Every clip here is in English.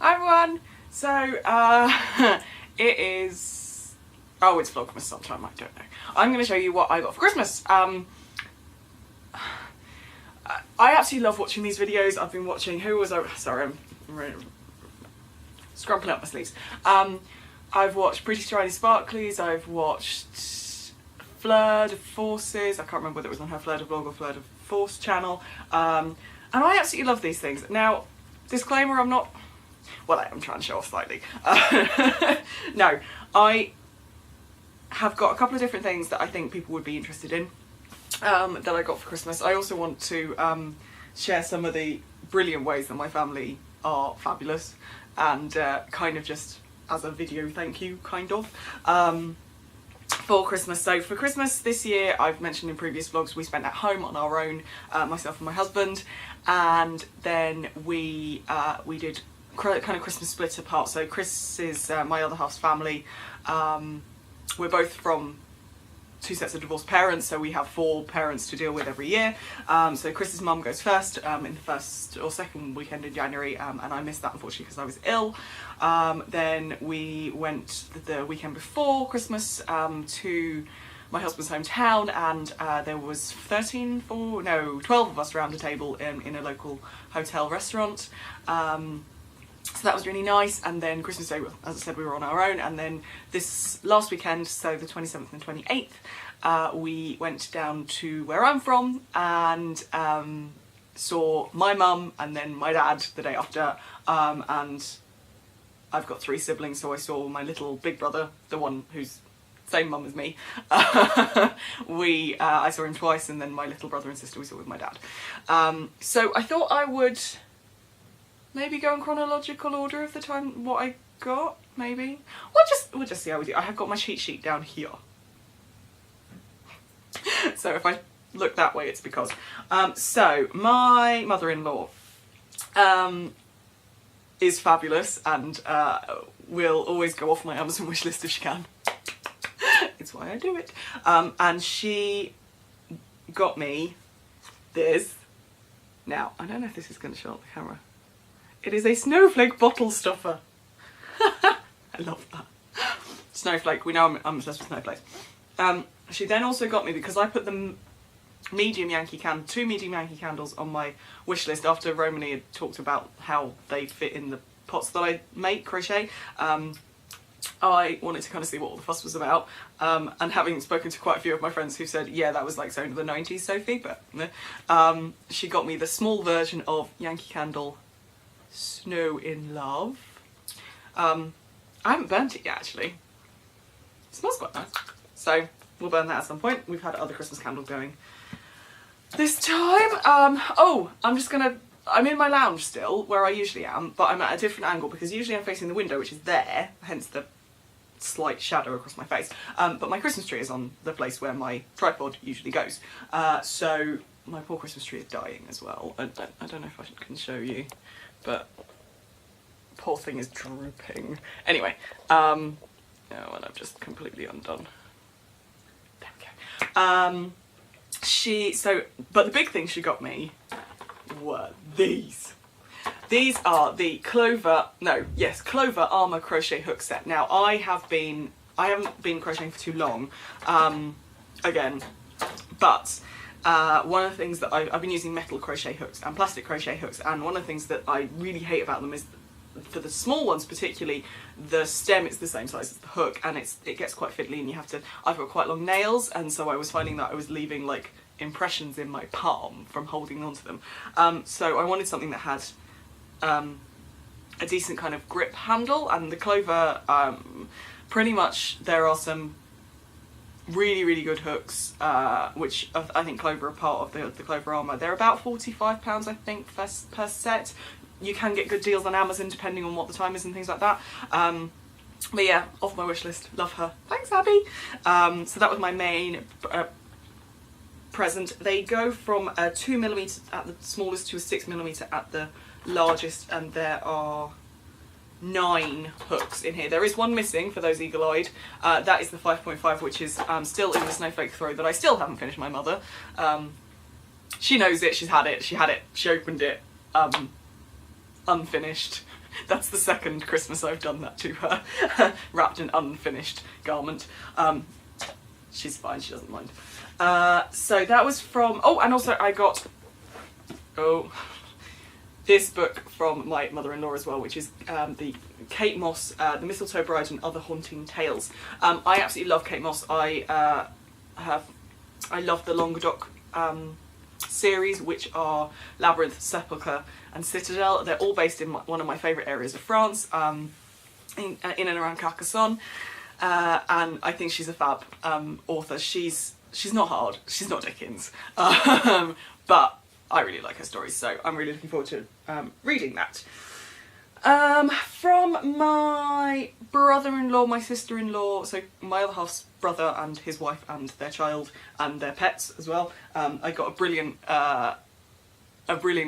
Hi everyone! So, it is... Oh, it's Vlogmas sometime, I don't know. I'm going to show you what I got for Christmas. I absolutely love watching these videos. I've been watching... Who was I... Sorry, I'm scrumpling up my sleeves. I've watched Pretty Shiny Sparklies, I've watched Fleur de Forces, I can't remember whether it was on her Fleur de Vlog or Fleur de Force channel, and I absolutely love these things. Now, disclaimer, I'm not... Well, I am trying to show off slightly. No, I have got a couple of different things that I think people would be interested in that I got for Christmas. I also want to share some of the brilliant ways that my family are fabulous and kind of just as a video thank you, kind of, for Christmas. So for Christmas this year, I've mentioned in previous vlogs, we spent at home on our own, myself and my husband, and then we did kind of Christmas split apart. So Chris is my other half's family. We're both from two sets of divorced parents, so we have 4 parents to deal with every year. So Chris's mum goes first in the first or second weekend in January, and I missed that unfortunately because I was ill. Then we went the weekend before Christmas to my husband's hometown, and there was 12 of us around a table in a local hotel restaurant. So that was really nice. And then Christmas Day, as I said, we were on our own, and then this last weekend, so the 27th and 28th, we went down to where I'm from and saw my mum and then my dad the day after, and I've got 3 siblings, so I saw my little big brother, the one who's same mum as me. I saw him twice, and then my little brother and sister we saw with my dad. So I thought I would maybe go in chronological order of the time what I got, maybe. We'll just see how we do. I have got my cheat sheet down here. So if I look that way, it's because. So my mother-in-law is fabulous and will always go off my Amazon wishlist if she can. It's why I do it. And she got me this. Now, I don't know if this is going to show up the camera. It is a snowflake bottle stuffer. I love that. Snowflake, we know I'm obsessed with snowflakes. She then also got me, because I put the 2 medium Yankee candles on my wish list after Romany had talked about how they fit in the pots that I make, crochet. I wanted to kind of see what all the fuss was about, and having spoken to quite a few of my friends who said, yeah, that was like so into the 90s, Sophie, but she got me the small version of Yankee Candle Snow in Love. I haven't burnt it yet, actually. It smells quite nice, so we'll burn that at some point. We've had other Christmas candles going this time. Oh, I'm in my lounge still, where I usually am, but I'm at a different angle because usually I'm facing the window, which is there, hence the slight shadow across my face. But my Christmas tree is on the place where my tripod usually goes. So my poor Christmas tree is dying as well. I don't know if I can show you, but poor thing is drooping. Anyway, oh, and I've just completely undone. There we go. But the big thing she got me were these. These are the Clover Armour crochet hook set. Now I haven't been crocheting for too long, again, but one of the things that I've been using metal crochet hooks and plastic crochet hooks, and one of the things that I really hate about them is, for the small ones particularly, the stem is the same size as the hook, and it gets quite fiddly, and I've got quite long nails, and so I was finding that I was leaving like impressions in my palm from holding onto them. So I wanted something that had a decent kind of grip handle, and the Clover, pretty much there are some really good hooks, which I think Clover are part of the Clover Armour. They're about £45 I think per set. You can get good deals on Amazon depending on what the time is and things like that. But yeah, off my wish list. Love her. Thanks, Abby. So that was my main present. They go from a 2mm at the smallest to a 6mm at the largest, and there are 9 hooks in here. There is one missing for those eagle-eyed. That is the 5.5, which is still in the snowflake throw that I still haven't finished. My mother, she knows it, she had it, she opened it, unfinished. That's the second Christmas I've done that to her. Wrapped in unfinished garment. She's fine, she doesn't mind. So that was from, oh, and also I got, this book from my mother-in-law as well, which is the Kate Moss, The Mistletoe Bride and Other Haunting Tales. I absolutely love Kate Moss. I love the Languedoc series, which are Labyrinth, Sepulchre and Citadel. They're all based in one of my favourite areas of France, in and around Carcassonne, and I think she's a fab author. She's not hard, she's not Dickens, but I really like her stories, so I'm really looking forward to reading that. From my brother-in-law, my sister-in-law, so my other half's brother and his wife and their child and their pets as well. I got a brilliant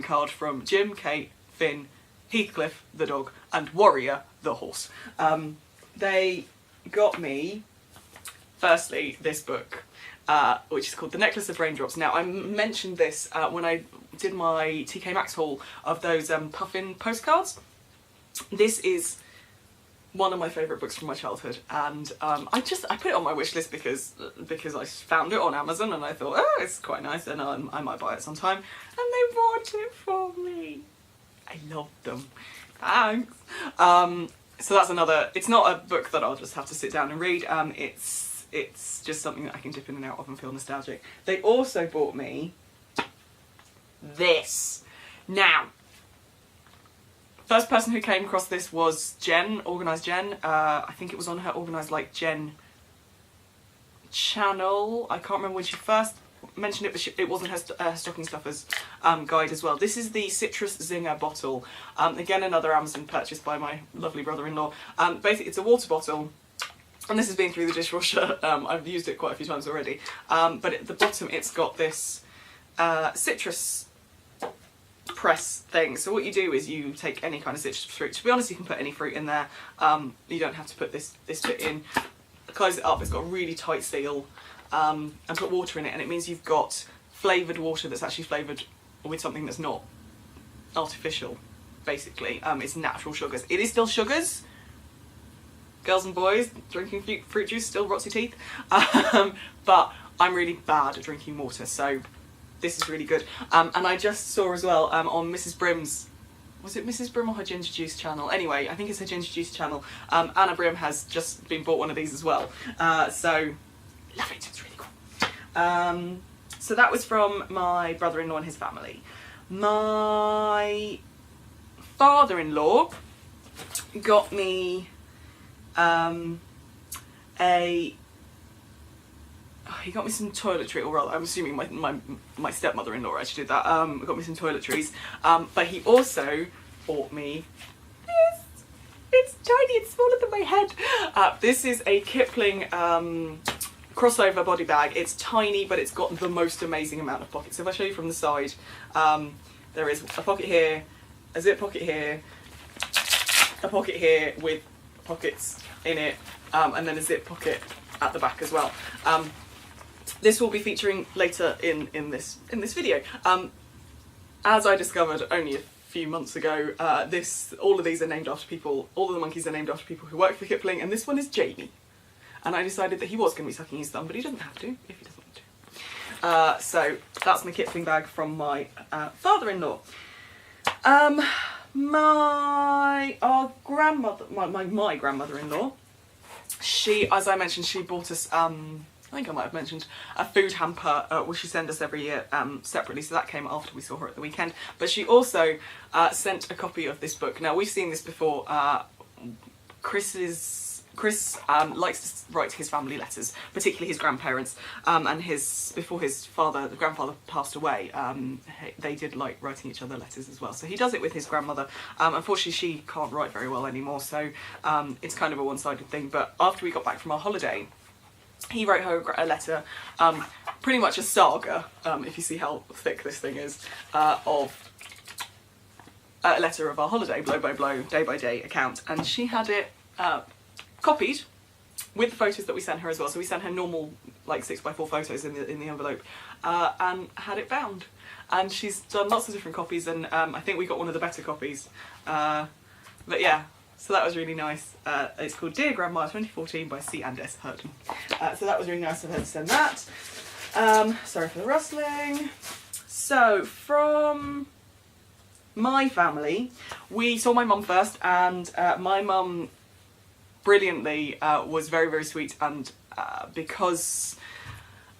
card from Jim, Kate, Finn, Heathcliff, the dog, and Warrior, the horse. They got me, firstly, this book, which is called The Necklace of Raindrops. Now, I mentioned this when I did my TK Maxx haul of those puffin postcards. This is one of my favourite books from my childhood, and I put it on my wish list because I found it on Amazon and I thought, oh, it's quite nice and I might buy it sometime, and they bought it for me. I love them. Thanks. So that's another, it's not a book that I'll just have to sit down and read, it's just something that I can dip in and out of and feel nostalgic. They also bought me this. Now, first person who came across this was Jen, Organised Jen. I think it was on her Organised Like Jen channel. I can't remember when she first mentioned it, but it wasn't her stocking stuffers guide as well. This is the Citrus Zinger bottle. Again, another Amazon purchase by my lovely brother-in-law. Basically, it's a water bottle, and this has been through the dishwasher. I've used it quite a few times already. But at the bottom, it's got this citrus press thing. So what you do is you take any kind of citrus fruit. To be honest, you can put any fruit in there. You don't have to put this bit in. Close it up. It's got a really tight seal. And put water in it, and it means you've got flavoured water that's actually flavoured with something that's not artificial, basically. It's natural sugars. It is still sugars. Girls and boys, drinking fruit juice still rots your teeth. But I'm really bad at drinking water, so this is really good. And I just saw as well on Mrs. Brim's, was it Mrs. Brim or her Ginger Juice channel? Anyway, I think it's her Ginger Juice channel. Anna Brim has just been bought one of these as well. So love it, it's really cool. So that was from my brother-in-law and his family. My father-in-law got me he got me some toiletry, or rather, I'm assuming my stepmother-in-law actually did that. Got me some toiletries, but he also bought me this. It's tiny, it's smaller than my head. This is a Kipling crossover body bag. It's tiny, but it's got the most amazing amount of pockets. So if I show you from the side, there is a pocket here, a zip pocket here, a pocket here with pockets in it, and then a zip pocket at the back as well. This will be featuring later in this video. As I discovered only a few months ago, all of these are named after people. All of the monkeys are named after people who work for Kipling, and this one is Jamie. And I decided that he was going to be sucking his thumb, but he doesn't have to if he doesn't want to. So that's my Kipling bag from my father-in-law. My grandmother-in-law, she, as I mentioned, she bought us, I think I might have mentioned, a food hamper, which she sends us every year separately, so that came after we saw her at the weekend. But she also sent a copy of this book. Now, we've seen this before. Chris likes to write his family letters, particularly his grandparents, and before his grandfather passed away, they did like writing each other letters as well. So he does it with his grandmother. Unfortunately, she can't write very well anymore, so it's kind of a one-sided thing. But after we got back from our holiday, he wrote her a letter, pretty much a saga, if you see how thick this thing is, of a letter of our holiday, blow by blow, day by day account, and she had it copied with the photos that we sent her as well. So we sent her normal like 6x4 photos in the envelope, and had it bound. And she's done lots of different copies, and I think we got one of the better copies. But yeah, so that was really nice. It's called Dear Grandma 2014 by C and S Hurton. So that was really nice of her to send that. Sorry for the rustling. So from my family, we saw my mum first, and my mum brilliantly was very, very sweet, and because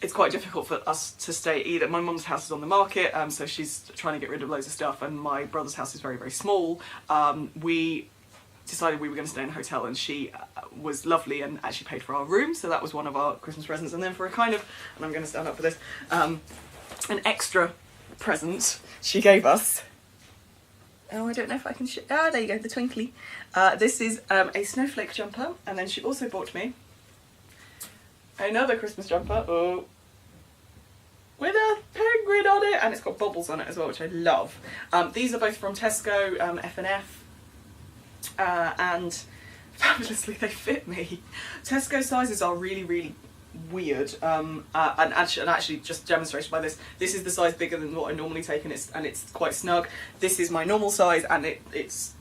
it's quite difficult for us to stay either. My mum's house is on the market, so she's trying to get rid of loads of stuff, and my brother's house is very, very small. We decided we were going to stay in a hotel, and she was lovely and actually paid for our room, so that was one of our Christmas presents. And then for a kind of, and I'm going to stand up for this, an extra present she gave us. Oh, I don't know if I can there you go, the twinkly. This is a snowflake jumper, and then she also bought me another Christmas jumper, with a penguin on it, and it's got bubbles on it as well, which I love. These are both from Tesco, F&F, and fabulously they fit me. Tesco sizes are really, really weird, and actually just demonstrated by this. This is the size bigger than what I normally take, and it's quite snug. This is my normal size, and it's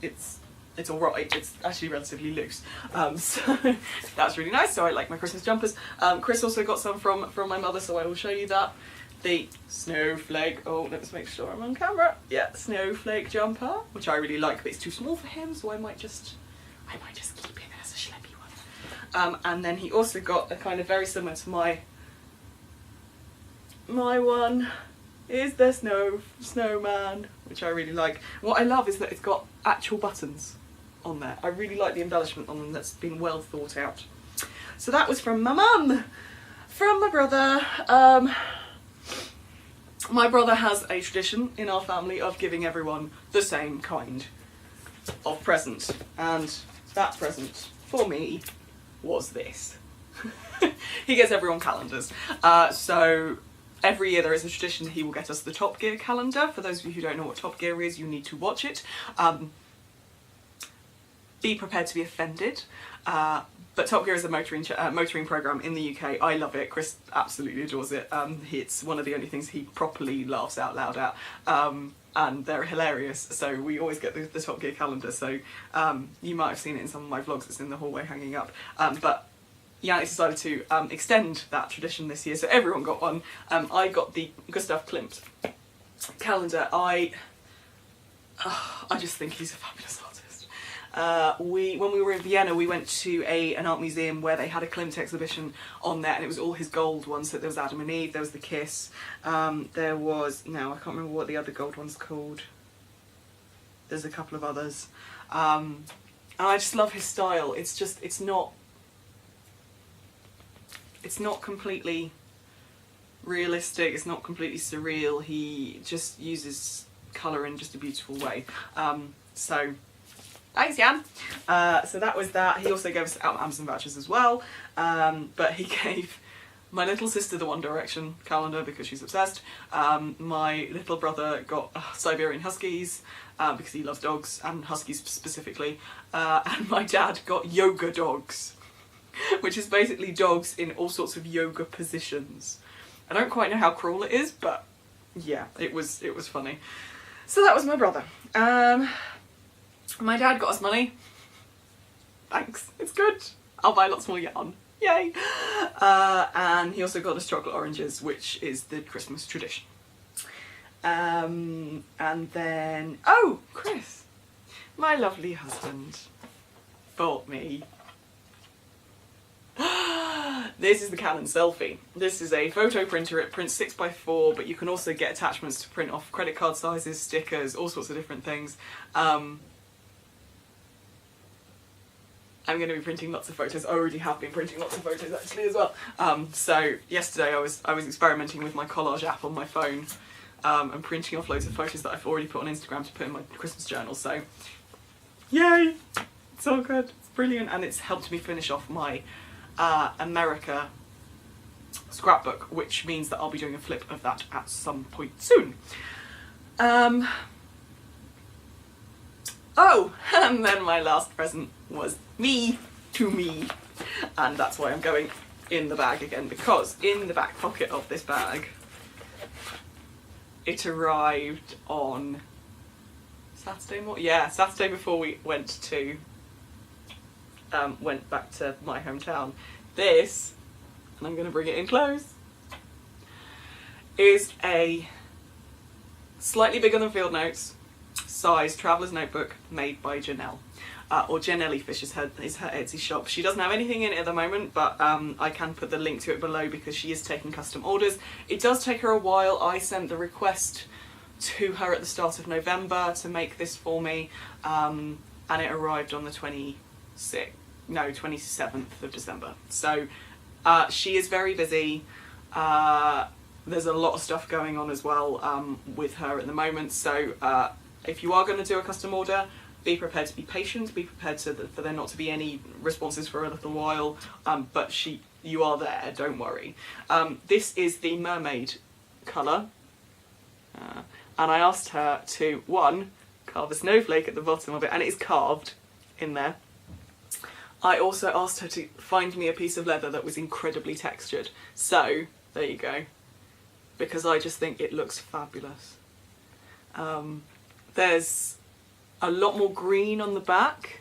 alright. It's actually relatively loose, so that's really nice. So I like my Christmas jumpers. Chris also got some from my mother, so I will show you that. The snowflake, let's make sure I'm on camera. Yeah, snowflake jumper, which I really like, but it's too small for him, so I might just keep it as a schleppy one. And then he also got a kind of very similar to my one is the snowman, which I really like. What I love is that it's got actual buttons on there. I really like the embellishment on them. That's been well thought out. So that was from my mum. From my brother, my brother has a tradition in our family of giving everyone the same kind of present, and that present for me was this. He gets everyone calendars. So every year there is a tradition he will get us the Top Gear calendar. For those of you who don't know what Top Gear is, you need to watch it. Be prepared to be offended. But Top Gear is a motoring programme in the UK. I love it. Chris absolutely adores it. It's one of the only things he properly laughs out loud at. And they're hilarious. So we always get the Top Gear calendar. So you might have seen it in some of my vlogs. It's in the hallway hanging up. But Yannick decided to extend that tradition this year. So everyone got one. I got the Gustav Klimt calendar. I just think he's a fabulous artist. When we were in Vienna, we went to an art museum where they had a Klimt exhibition on there, and it was all his gold ones. So there was Adam and Eve, there was The Kiss, there was, I can't remember what the other gold one's called. There's a couple of others. And I just love his style. It's not completely realistic, it's not completely surreal. He just uses colour in just a beautiful way. So thanks, Jan. So that was that. He also gave us Amazon vouchers as well, but he gave my little sister the One Direction calendar because she's obsessed. My little brother got Siberian Huskies because he loves dogs, and Huskies specifically, and my dad got yoga dogs, which is basically dogs in all sorts of yoga positions. I don't quite know how cruel it is, but yeah, it was funny. So that was my brother. My dad got us money. Thanks, it's good. I'll buy lots more yarn. Yay! And he also got us chocolate oranges, which is the Christmas tradition. And then, Chris, my lovely husband, bought me. This is the Canon Selfie. This is a photo printer. It prints 6x4, but you can also get attachments to print off credit card sizes, stickers, all sorts of different things. I'm going to be printing lots of photos. I already have been printing lots of photos actually as well. So yesterday I was experimenting with my collage app on my phone and printing off loads of photos that I've already put on Instagram to put in my Christmas journal. So yay! It's all good. It's brilliant, and it's helped me finish off my America scrapbook, which means that I'll be doing a flip of that at some point soon. And then my last present was me to me, and that's why I'm going in the bag again, because in the back pocket of this bag it arrived on Saturday morning. Yeah, Saturday before we went back to my hometown. This, and I'm going to bring it in close, is a slightly bigger than Field Notes size traveller's notebook made by Janelle. Or Janelli Fish is her Etsy shop. She doesn't have anything in it at the moment, but I can put the link to it below because she is taking custom orders. It does take her a while. I sent the request to her at the start of November to make this for me, and it arrived on the 27th of December. So she is very busy. There's a lot of stuff going on as well with her at the moment. So if you are going to do a custom order, be prepared to be patient, be prepared for there not to be any responses for a little while, but you are there, don't worry. This is the mermaid colour, and I asked her to, one, carve a snowflake at the bottom of it, and it is carved in there. I also asked her to find me a piece of leather that was incredibly textured, so there you go, because I just think it looks fabulous. There's a lot more green on the back,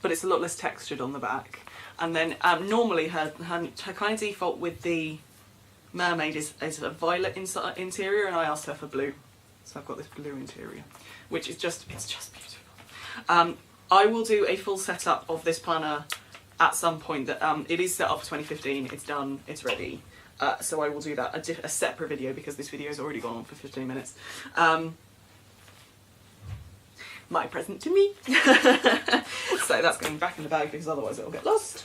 but it's a lot less textured on the back. And then normally her kind of default with the mermaid is a violet interior, and I asked her for blue. So I've got this blue interior, which is it's just beautiful. I will do a full setup of this planner at some point. That it is set up for 2015, it's done, it's ready. So I will do that, a separate video, because this video has already gone on for 15 minutes. My present to me. So that's going back in the bag because otherwise it'll get lost.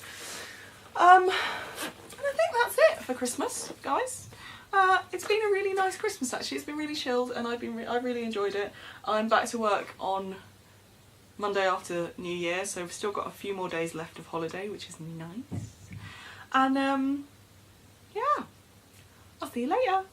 And I think that's it for Christmas, guys. It's been a really nice Christmas actually. It's been really chilled, and I've really enjoyed it. I'm back to work on Monday after New Year, so we've still got a few more days left of holiday, which is nice. And yeah, I'll see you later.